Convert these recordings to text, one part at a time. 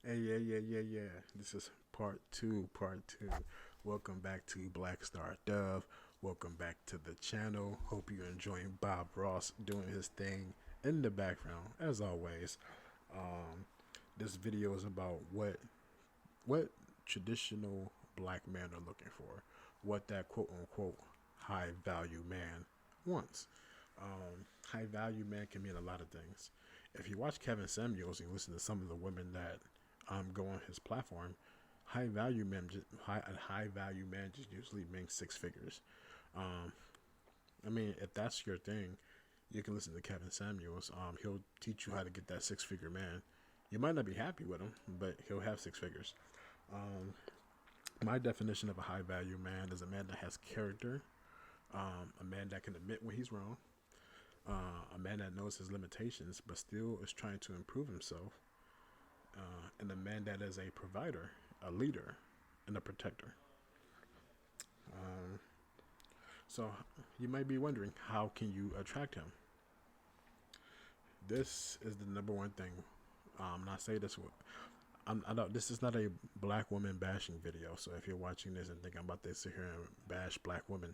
Hey, yeah. This is part two. Welcome back to Black Star Dove. Welcome back to the channel. Hope you're enjoying Bob Ross doing his thing in the background, as always. Um, this video is about what traditional black men are looking for, what that quote unquote high value man wants. High value man can mean a lot of things. If you watch Kevin Samuels and you listen to some of the women that go on his platform, a high value man just usually means six figures. Um, I mean, if that's your thing, you can listen to Kevin Samuels. He'll teach you how to get that six figure man. You might not be happy with him, but he'll have six figures. Um, my definition of a high value man is a man that has character, a man that can admit when he's wrong, a man that knows his limitations but still is trying to improve himself, and a man that is a provider, a leader, and a protector. Um, so you might be wondering, how can you attract him? This is the number one thing. Not say this. I don't. This is not a black woman bashing video. So if you're watching this and think I'm about to sit here and bash black women,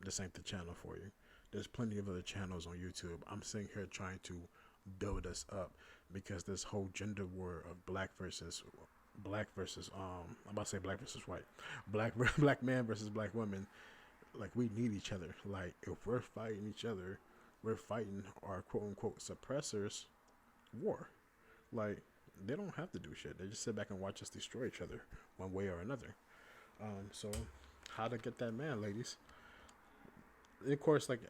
this ain't the channel for you. There's plenty of other channels on YouTube. I'm sitting here trying to build us up because this whole gender war of I'm about to say black versus white, black black man versus black woman. Like, we need each other. Like, if we're fighting each other, we're fighting our quote unquote suppressors war. Like, they don't have to do shit. They just sit back and watch us destroy each other one way or another. So how to get that man, ladies? Of course, like,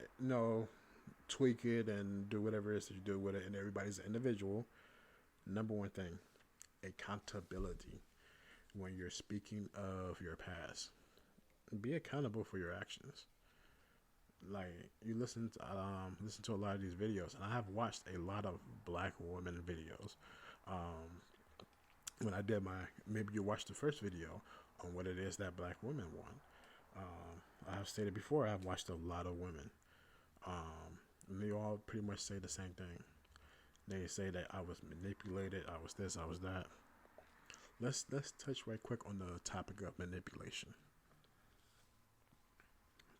tweak it and do whatever it is that you do with it, and everybody's an individual. Number one thing, accountability. When you're speaking of your past, be accountable for your actions. Like, you listen to a lot of these videos, and I have watched a lot of black women videos. Um, when I did my maybe you watched the first video on what it is that black women want. I have stated before, I've watched a lot of women. And they all pretty much say the same thing. They say that I was manipulated, I was this, I was that. Let's touch right quick on the topic of manipulation.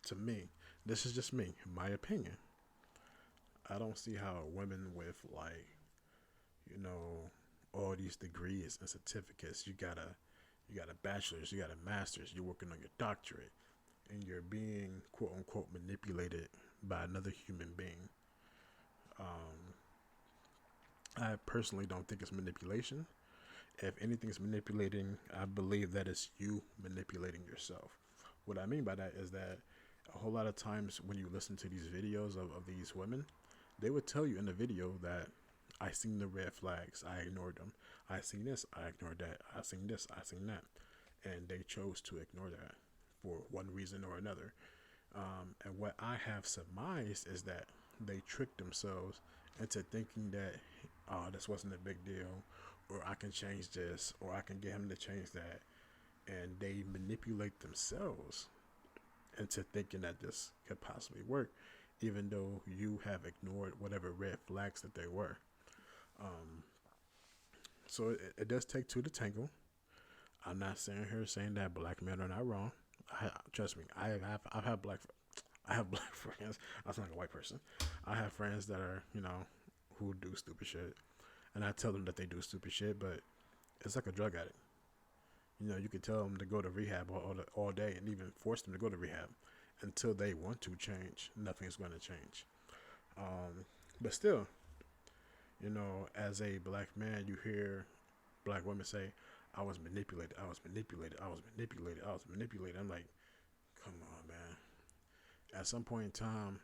To me, this is just me, my opinion. I don't see how women with, like, you know, all these degrees and certificates, you got a bachelor's, you got a master's, you're working on your doctorate, and you're being quote unquote manipulated by another human being. Um, I personally don't think it's manipulation. If anything's manipulating, I believe that it's you manipulating yourself. What I mean by that is that a whole lot of times when you listen to these videos of these women, they would tell you in the video that I seen the red flags, I ignored them. I seen this, I ignored that. I seen this, I seen that. And they chose to ignore that for one reason or another. And what I have surmised is that they tricked themselves into thinking that, oh, this wasn't a big deal, or I can change this, or I can get him to change that. And they manipulate themselves into thinking that this could possibly work, even though you have ignored whatever red flags that they were. Um, so it does take two to tangle. I'm not saying here saying that black men are not wrong. Trust me, I have black friends. I sound like a white person. I have friends that are, who do stupid shit, and I tell them that they do stupid shit, but it's like a drug addict. You could tell them to go to rehab all day and even force them to go to rehab until they want to change. Nothing's going to change. Um, but still, as a black man, you hear black women say, I was manipulated, I was manipulated, I was manipulated, I was manipulated. I'm like, come on, man. At some point in time,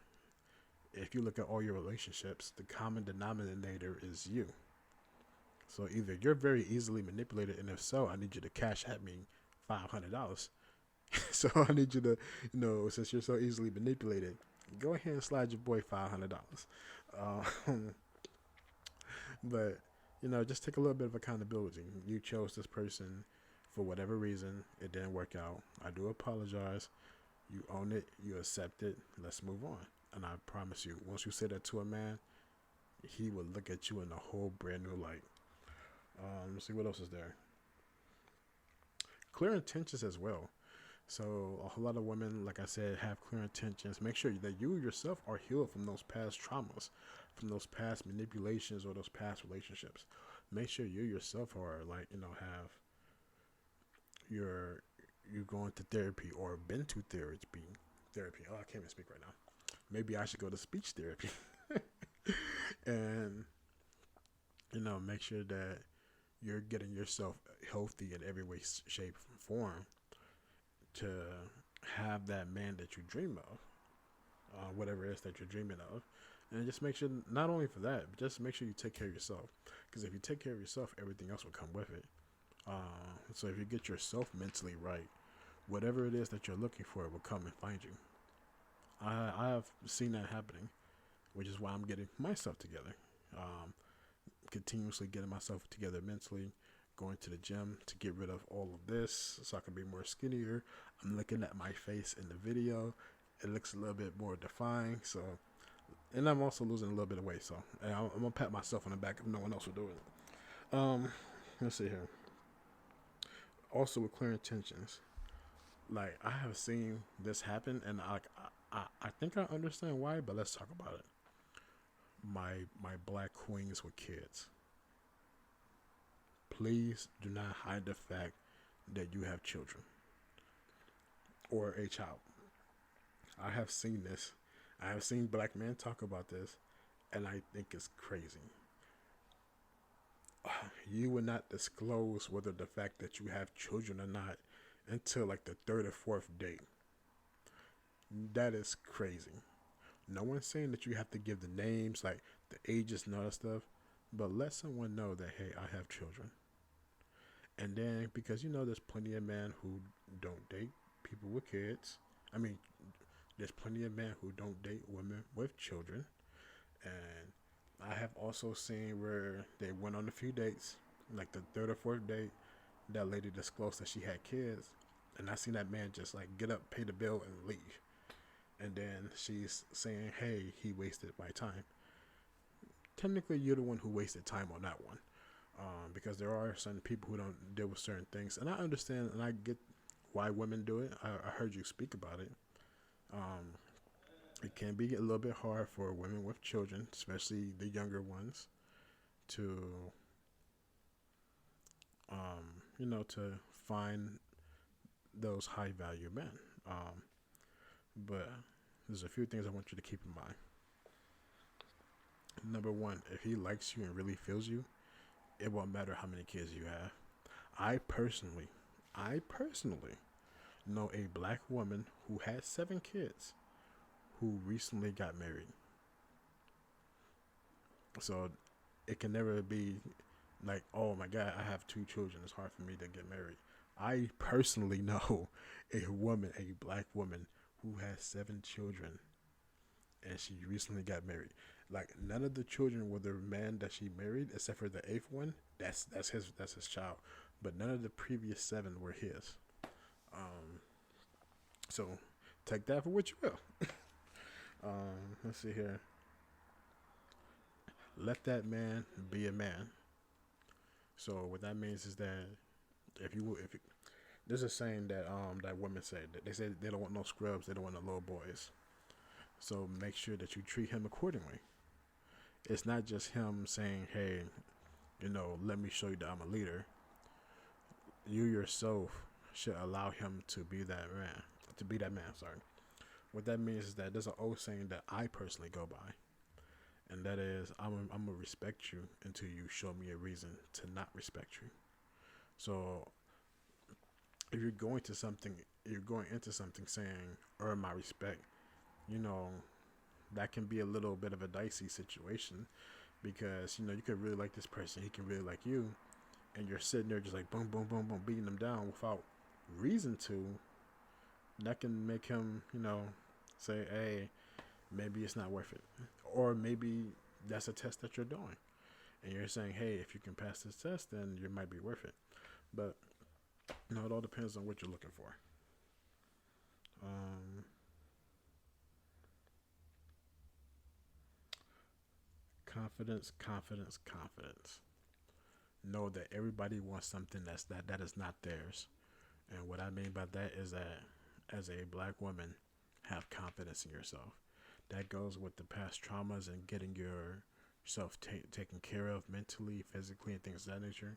if you look at all your relationships, the common denominator is you. So either you're very easily manipulated, and if so, I need you to cash at me $500. So I need you to, since you're so easily manipulated, go ahead and slide your boy $500. Um, but just take a little bit of accountability. You chose this person for whatever reason. It didn't work out. I do apologize. You own it. You accept it. Let's move on. And I promise you, once you say that to a man, he will look at you in a whole brand new light. Let's see what else is there. Clear intentions as well. So a whole lot of women, like I said, have clear intentions. Make sure that you yourself are healed from those past traumas, from those past manipulations or those past relationships. Make sure you yourself are like, have your you going to therapy or been to therapy. Oh, I can't even speak right now. Maybe I should go to speech therapy. And make sure that you're getting yourself healthy in every way, shape, and form to have that man that you dream of, whatever it is that you're dreaming of. And just make sure, not only for that, but just make sure you take care of yourself. Because if you take care of yourself, everything else will come with it. So if you get yourself mentally right, whatever it is that you're looking for will come and find you. I have seen that happening, which is why I'm getting myself together. Continuously getting myself together mentally, going to the gym to get rid of all of this so I can be more skinnier. I'm looking at my face in the video. It looks a little bit more defined. So, and I'm also losing a little bit of weight. So I'm going to pat myself on the back if no one else will do it. Let's see here. Also with clear intentions. Like, I have seen this happen, and I think I understand why, but let's talk about it. My black queens with kids. Please do not hide the fact that you have children or a child. I have seen this. I have seen black men talk about this, and I think it's crazy. You would not disclose whether the fact that you have children or not until like the third or fourth date. That is crazy. No one's saying that you have to give the names, like the ages and all that stuff, but let someone know that, hey, I have children. And then, because there's plenty of men who don't date people with kids. I mean, there's plenty of men who don't date women with children. And I have also seen where they went on a few dates, like the third or fourth date, that lady disclosed that she had kids. And I seen that man just like get up, pay the bill, and leave. And then she's saying, hey, he wasted my time. Technically, you're the one who wasted time on that one. Because there are certain people who don't deal with certain things. And I understand and I get why women do it. I heard you speak about it. It can be a little bit hard for women with children, especially the younger ones, to, to find those high value men. But there's a few things I want you to keep in mind. Number one, if he likes you and really feels you, it won't matter how many kids you have. I personally know a black woman who had 7 kids who recently got married. So it can never be like, oh my God, I have 2 children. It's hard for me to get married. I personally know a black woman who has 7 children and she recently got married. Like, none of the children were the man that she married, except for the 8th one. That's his child. But none of the previous 7 were his. So take that for what you will. Let's see here. Let that man be a man. So what that means is that if there's a saying that that women say that they say they don't want no scrubs, they don't want no little boys. So make sure that you treat him accordingly. It's not just him saying, hey, let me show you that I'm a leader. You yourself should allow him to be that man. Sorry. What that means is that there's an old saying that I personally go by. And that is, I'm going to respect you until you show me a reason to not respect you. So if you're going into something saying, earn my respect, that can be a little bit of a dicey situation because, you could really like this person, he can really like you, and you're sitting there just like boom, boom, boom, boom, beating them down without reason to. That can make him, say, hey, maybe it's not worth it. Or maybe that's a test that you're doing. And you're saying, hey, if you can pass this test, then you might be worth it. But, it all depends on what you're looking for. Confidence. know that everybody wants something that is not theirs. And what I mean by that is that as a black woman, have confidence in yourself. That goes with the past traumas and getting yourself taken care of mentally, physically, and things of that nature.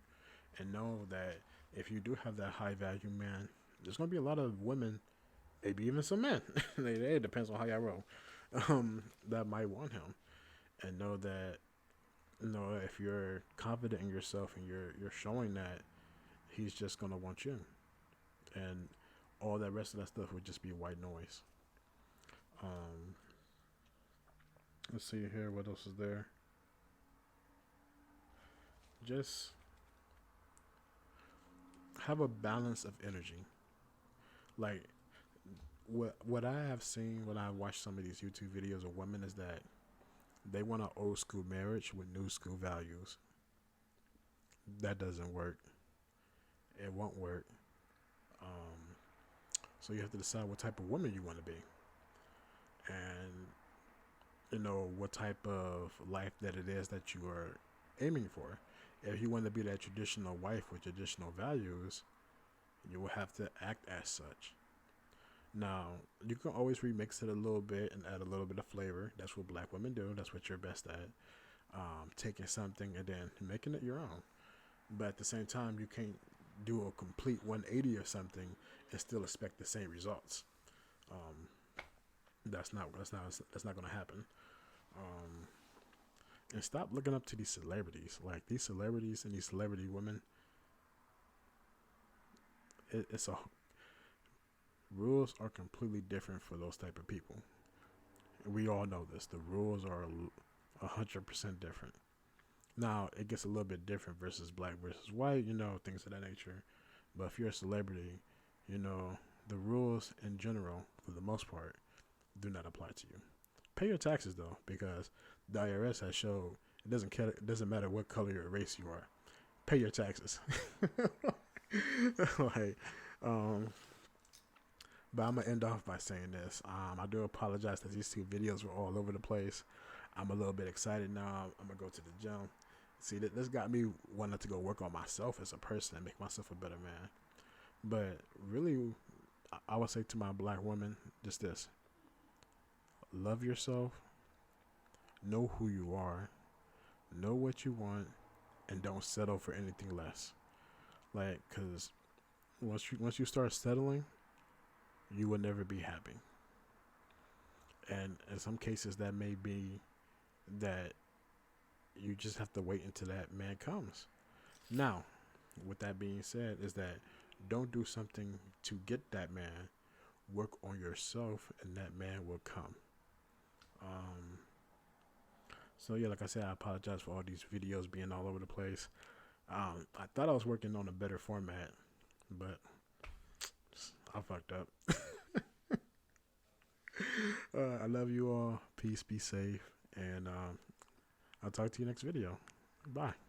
And know that if you do have that high value man, there's gonna be a lot of women, maybe even some men. It depends on how y'all roll. That might want him, and know that if you're confident in yourself and you're showing that, he's just gonna want you, and all that rest of that stuff would just be white noise. Um, let's see here. What else is there? Just have a balance of energy. Like what I have seen when I watch some of these YouTube videos of women is that they want an old school marriage with new school values. That doesn't work. It won't work. Um, so you have to decide what type of woman you want to be, and what type of life that it is that you are aiming for. If you want to be that traditional wife with traditional values, you will have to act as such. Now, you can always remix it a little bit and add a little bit of flavor. That's what black women do. That's what you're best at. Taking something and then making it your own. But at the same time, you can't do a complete 180 or something and still expect the same results. Um, that's not going to happen. Um, and stop looking up to these celebrities. Like these celebrities and these celebrity women, it's a rules are completely different for those type of people. We all know this. The rules are 100% different. Now it gets a little bit different versus black versus white, things of that nature. But if you're a celebrity, you know the rules in general, for the most part, do not apply to you. Pay your taxes though, because the IRS has showed it doesn't care. It doesn't matter what color or race you are. Pay your taxes. like, um, but I'm gonna end off by saying this. I do apologize that these two videos were all over the place. I'm a little bit excited now. I'm gonna go to the gym. See, this got me wanting to go work on myself as a person and make myself a better man. But really, I would say to my black woman, just this: love yourself, know who you are, know what you want, and don't settle for anything less. Like, cause once you start settling, you will never be happy. And in some cases, that may be that you just have to wait until that man comes. Now, with that being said, is that don't do something to get that man. Work on yourself, and that man will come. Um, so yeah, like I said, I apologize for all these videos being all over the place. I thought I was working on a better format, but I fucked up. I love you all. Peace, be safe, and I'll talk to you next video. Bye.